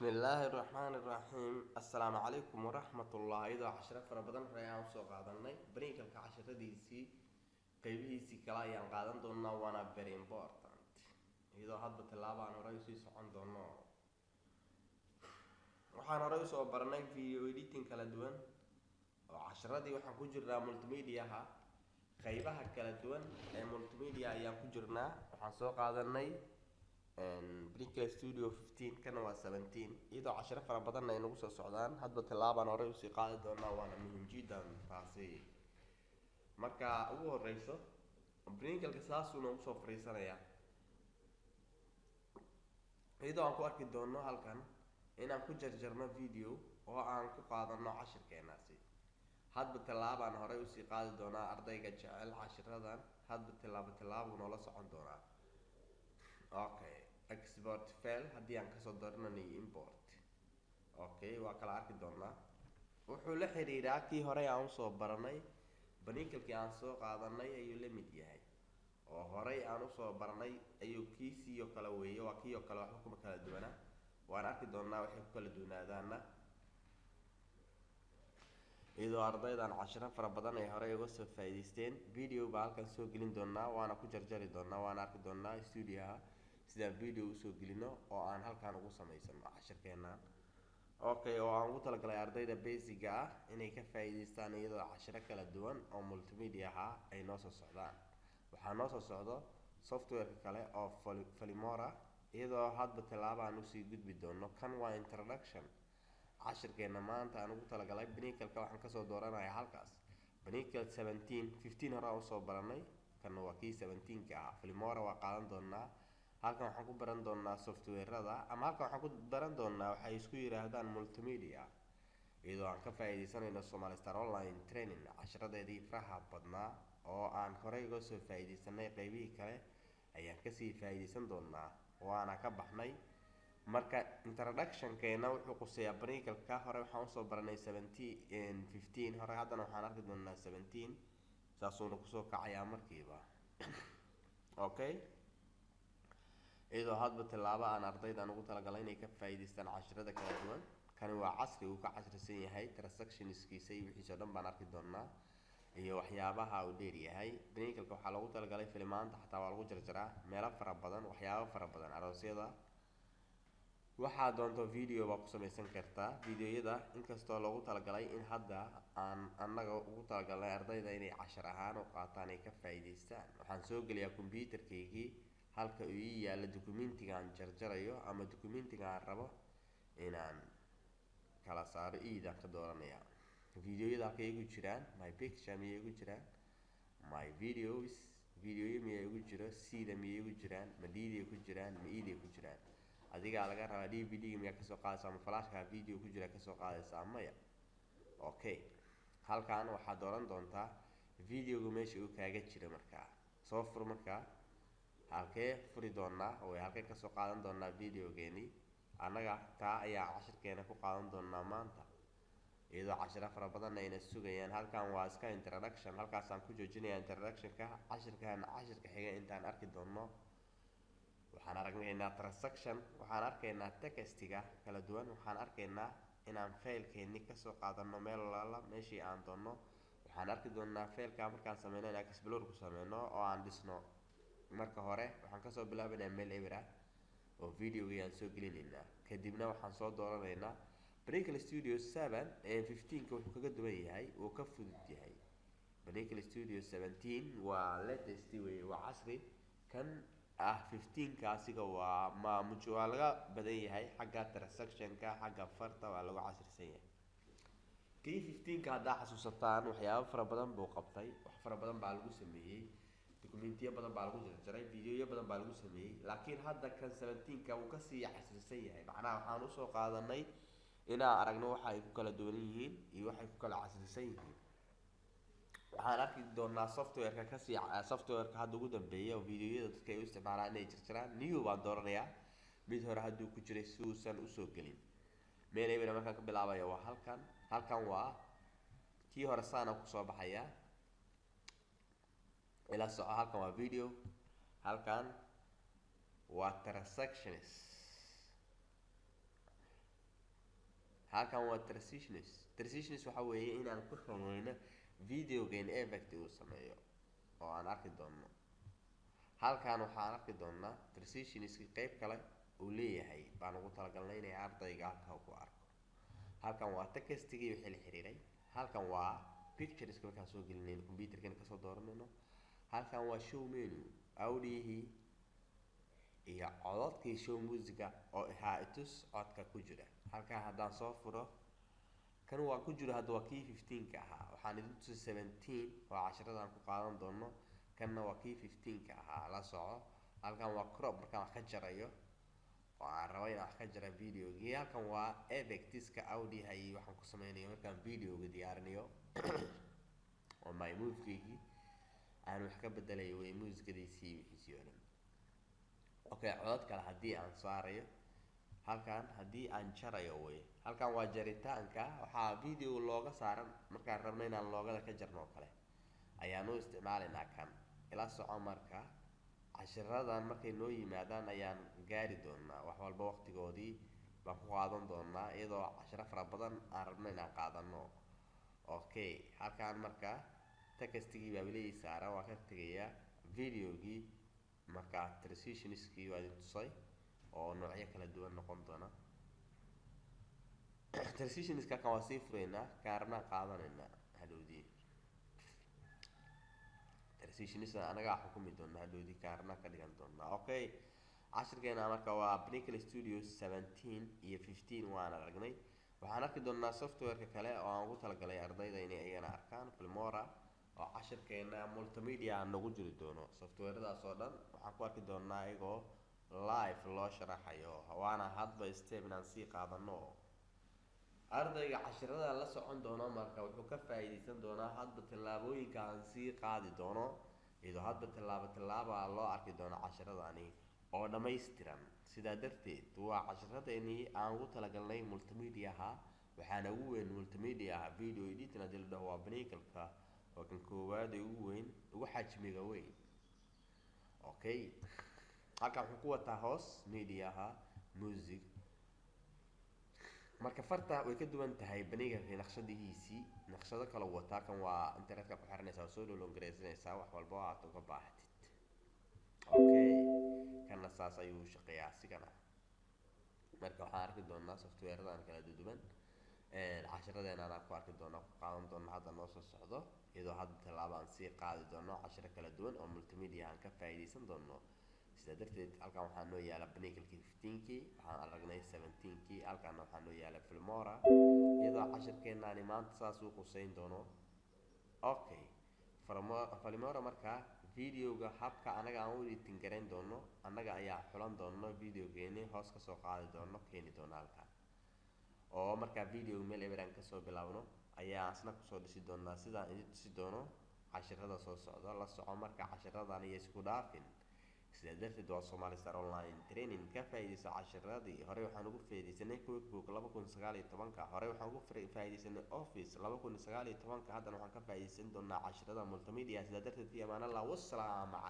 بسم الله الرحمن الرحيم السلام عليكم ورحمة الله إذا عشرة فربضان ريان سوق قادناي بريك العشرة ديسي قيبيسي كلا يان قادن دونا وانا very important إذا هذا تلابا أنا رئيسي سعان دونا وحنا رئيس برنامج فيديو إديتين كلا دوان وعشرة دي وحنا كجرنا ملتميديا ها قيبها كلا دوان ملتميديا يان كجرنا وحنا سوق قادناي بريكل ستوديو 15 كان waa 17 iyadoo 10 fara badan ay nagu soo socdaan hadba talaabaan hore u sii qaadi doonaa waana muhiim jiddan taasi marka ugu horeyso brinkelka saas uu nagu soo fariisanaya iyadoo aan ku arki doono halkan inaan ku jarjarno video oo aan ku qaadano cashirkeenaasi hadba talaabaan hore u sii qaadi doonaa ardayga jecel cashiradan hadba talaabo noola socon doonaa okay export file haddii aan kasoo daranay import okay waa kala arki doonaa wuxuu la xiriiraa kii hore aan usoo baranay baniinkalkii aan soo qaadanay ayuu la mid yahay oo horey aan usoo baranay ayuu kiisii oo kala weeye waa kii oo kale waxba kuma kala duwana waan arki doonaa waxay ku kala duwanaadaana iyadoo ardaydan cashiro fara badan ay horey uga soo faa'iidaysteen video baa halkan soo gelin doonaa waana ku jarjari doonaa waana arki doonaa studioha sida video usoo gelino oo aan halkan ugu samaysano cashirkeena okay oo aan ugu talagalay ardayda basic ah inay ka faa'iidaystaan iyadoo cashiro kala duwan oo multimedia ah ay noo soo socdaan waxaa noo soo socdo software kale oo Filmora iyadoo hadba talaabo aan usii gudbi doono kan waa introduction cashirkeena maanta aan ugu talagalay baniinkalka waxaan kasoo dooranayaa halkaas baniinkal 17 15 hore aan usoo baranay kan waa kii 17 ka ah Filmora waa qaadan doonaa halkan waxaan ku baran doonaa software-rada ama halkan waxaan ku baran doonaa waxay isku yiraahdaan multimedia iyadoo aan ka faa'iideysanayno Somali Star Online Training cashiradeedii faraha badnaa oo aan horey uga soo faa'iideysanay qaybihii kale ayaan kasii faa'iideysan doonaa waana ka baxnay marka introduction-keena wuxuu quseeyaa baniinkalka hore waxaan usoo baranay 17 15 hore haddana waxaan arki doonaa 17 saasuuna kusoo kacayaa markiiba okay iyadoo hadba talaabo aan ardaydan ugu talagalay inay ka faa'iidaystaan cashirada kala duwan kani waa casri uu ka casrisan yahay transactionskiisa iyo wixiisa dhan baan arki doonaa iyo waxyaabaha uu dheer yahay baniinkalka waxaa loogu talagalay filmaanta xataa waa lagu jarjaraa meelo fara badan waxyaabo fara badan aroosyada waxaa doonto video baa ku samaysan kartaa videoyada inkastoo loogu talagalay in hadda aan annaga ugu talagalnay ardayda inay cashar ahaan u qaataan ay ka faa'iidaystaan waxaan soo geliyaa computerkaygii halka uu ii yaala documentiga aan jarjarayo ama documentiga aan rabo inaan kala saaro iidaan ka dooranayaa videoyada halka igu jiraan my picture miyay igu jiraan my videoyo miyay igu jiro sida miyay igu jiraan ma dvd ku jiraan ma id ku jiraan adiga laga rabaa dvd miyaa kasoo qaadaysa ama flashka video ku jira kasoo qaadaysa maya okay halkan waxaad dooran doontaa videoga meesha uu kaaga jira markaa soo fur markaa halkee furi doonaa oo halkee kasoo qaadan doonaa videogeeni annaga taa ayaa cashirkeena ku qaadan doonaa maanta iyadoo cashiro fara badan ayna sugayaan halkan waa iska introduction halkaasaan ku joojinayaa introduction-ka cashirkan cashirka xiga intaan arki doono waxaan aragnaynaa transaction waxaan arkaynaa textiga kala duwan waxaan arkaynaa inaan faylkeeni kasoo qaadano meel walaala meeshii aan doono waxaan arki doonaa faylka markaan sameyno inaan explore ku sameyno oo aan dhisno marka hore waxaan kasoo bilaabaynaa meel eber ah oo videoga aan soo gelinaynaa kadibna waxaan soo dooranaynaa Brinkel Studio 7 ee 15 wuxuu kaga duwan yahay oo ka fudud yahay Brinkel Studio 17 waa latest way waa casri kan 15 kaasiga waa maamujo waa laga badan yahay xagga transaction-ka xagga farta waa lagu casrisan yahay kii 15 ka hadda xasuusataan waxyaabo fara badan buu qabtay wax fara badan baa lagu sameeyay documentiyo badan baa lagu jarjaray videoyo badan baa lagu sameeyay laakiin hadda kan 17 ka uu ka sii casrisan yahay macnaha waxaan usoo qaadanay inaan aragno waxa ay ku kala duwan yihiin iyo waxa ay ku kala casrisan yihiin waxaan arki doonaa software-ka kasii software-ka hadda ugu dambeeya oo videoyada dadka ay u isticmaalaan inay jarjaraan new baan dooranayaa mid hore hadduu ku jiray si uusan usoo gelin meel eber markaan ka bilaabaya waa halkan waa kii hore saana kusoo baxaya ila soco halkan waa video halkan waa transactions halkan waa transitions waxa weeye inaan ku sameyno videogeena effect uu sameeyo oo aan arki doono. halkan waxaan arki doonaa transitionski qayb kale uu leeyahay baan ugu talagalnay inay ardayga halka ku arko. halkan waa textigii wixii la xiriiray, halkan waa pictureska markaan soo gelinayno computerkan kasoo dooranayno, halkan waa show menu audiihii iyo codadkii show musica oo ahaa itus codka ku jira. halkan haddaan soo furo kan waa ku jira hadda waa kii 15 ka ahaa, waxaan idin tusay 17 oo cashiradan ku qaadan doono, kanna waa kii 15 ka ahaa la soco. halkan waa crop markaan wax ka jarayo oo aan rabo inaan wax ka jara videogii. halkan waa effectska audio iyo waxaan ku sameynayo markaan videoga diyaarinayo oo my movie aan wax ka bedelayo way muusikadiisii wixiisii oo dhan. okay, codad kale haddii aan saarayo, halkan haddii aan jarayo way, halkan waa jaritaanka waxaa video looga saaran markaan rabno inaan loogada ka jarno kale ayaan u isticmaalaynaa kan. ila soco marka cashiradan markay noo yimaadaan ayaan gaari doonaa, wax walba waqtigoodii baan ku qaadan doonaa iyadoo cashiro fara badan aan rabno inaan qaadano. okay, halkan marka textigii baa weli saaran, waa ka tegayaa videogii. marka transitionskii waa idin tusay oo noocyo kala duwan noqon doona. transitionska kan waa sii fureynaa kaarna qaadanaynaa hadhowdii. transitionska anaga xukumi doona hadhowdii kaarna ka dhigan doona. okay, cashirkeena marka waa Pinnacle Studio 17 iyo 15 waan aragnay. waxaan arki doonaa softwareka kale oo aan ugu talagalay ardayda inay ayagana arkaan Filmora oo cashirkeena multimedia nagu jiri doono. softwaradaas oo dhan waxaan ku arki doonaa iyagoo live loo sharaxayo, waana hadba step inaan sii qaadano. ardayga cashirada la socon doono marka wuxuu ka faa'iideysan doonaa hadba tallaabooyinka aan sii qaadi doono, iyadoo hadba tallaabo loo arki doono cashiradani oo dhammaystiran. sidaa darteed waa cashiradeenii aan ugu talagalnay multimedia-ha, waxaana ugu weyn multimedia-ha video editing hadii la dhaho waa Pinnacle-ka oo kan koowaad ee ugu weyn ugu xajmiga weyn. okay, halkan wuxuu ku wataa hoos media-ha music, marka farta way ka duwan tahay Pinnacle naqshadihiisii. naqshado kale wataa, kan waa internetka ku xiranaysaa oo soo download gareysanaysaa wax walba oo aad uga baahatid. okay, kana saas ayuu shaqeeyaa sigana. marka waxaan arki doonaa softwareadan kala duwan cashiradeena aan ku arki doonaa ku qaadan doonaa hadda noo soo socdo, iyadoo hadda tallaabo aan sii qaadi doono cashiro kala duwan oo multimedia aan ka faa'iideysan doono. sidaa darteed halkan waxaa noo yaala Pinnacle-kii 15-kii, waxaan aragnay 17-kii, halkan waxaa noo yaala Filmora iyadoo cashirkeenani maanta saas uu quseyn doono. okay, Filmora marka videoga habka anaga aan u editing gareyn doono anaga ayaa xulan doono, videogeeni hoos kasoo qaadi doono keeni doono halkan, oo marka video meel eberan kasoo bilaabno ayaa asna kusoo dhisi doonaa sidaan idin tusi doono cashirada soo socda. la soco marka cashiradan iyo isku dhaafin. sidaa darteed waa Somali Star Online Training ka faa'iideyso cashiradii hore. waxaan ugu faa'iideysanay QuickBook 2019, hore waxaan ugu faa'iideysanay Office 2019, haddana waxaan ka faa'iideysan doonaa cashirada multimedia. sidaa darteed fi amaan Allah, wassalaamu calaykum.